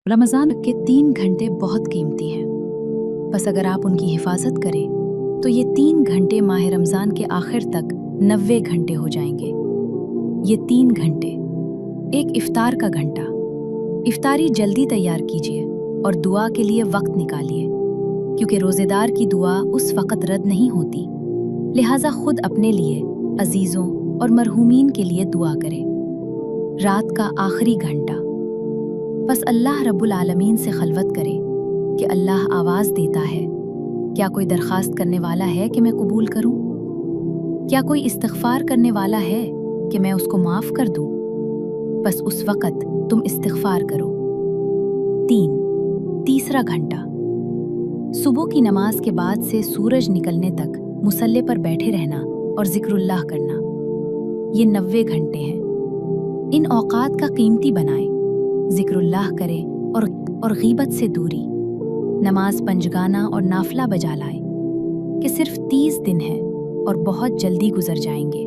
रमज़ान के 3 घंटे बहुत कीमती हैं। बस अगर आप उनकी हिफाजत करें तो ये 3 घंटे माह रमज़ान के आखिर तक 90 घंटे हो जाएंगे। ये 3 घंटे, एक इफ्तार का घंटा। इफ्तारी जल्दी तैयार कीजिए और दुआ के लिए वक्त निकालिए, क्योंकि रोज़ेदार की दुआ उस वक़्त रद्द नहीं होती। लिहाजा खुद अपने लिए, अजीज़ों और मरहूमीन के लिए दुआ करें। रात का आखिरी घंटा, बस अल्लाह रब्बुल आलमीन से खलवत करें कि अल्लाह आवाज़ देता है, क्या कोई दरख्वास्त करने वाला है कि मैं कबूल करूं? क्या कोई इस्तिग़फ़ार करने वाला है कि मैं उसको माफ़ कर दूं? बस उस वक़्त तुम इस्तिग़फ़ार करो। तीसरा घंटा, सुबह की नमाज के बाद से सूरज निकलने तक मुसल्ले पर बैठे रहना और ज़िक्रुल्लाह करना। ये 90 घंटे हैं। इन औक़ात का कीमती बनाएं, ज़िक्रुल्लाह करें और गीबत से दूरी, नमाज पंजगाना और नाफला बजा लाएं कि सिर्फ 30 दिन हैं और बहुत जल्दी गुजर जाएंगे।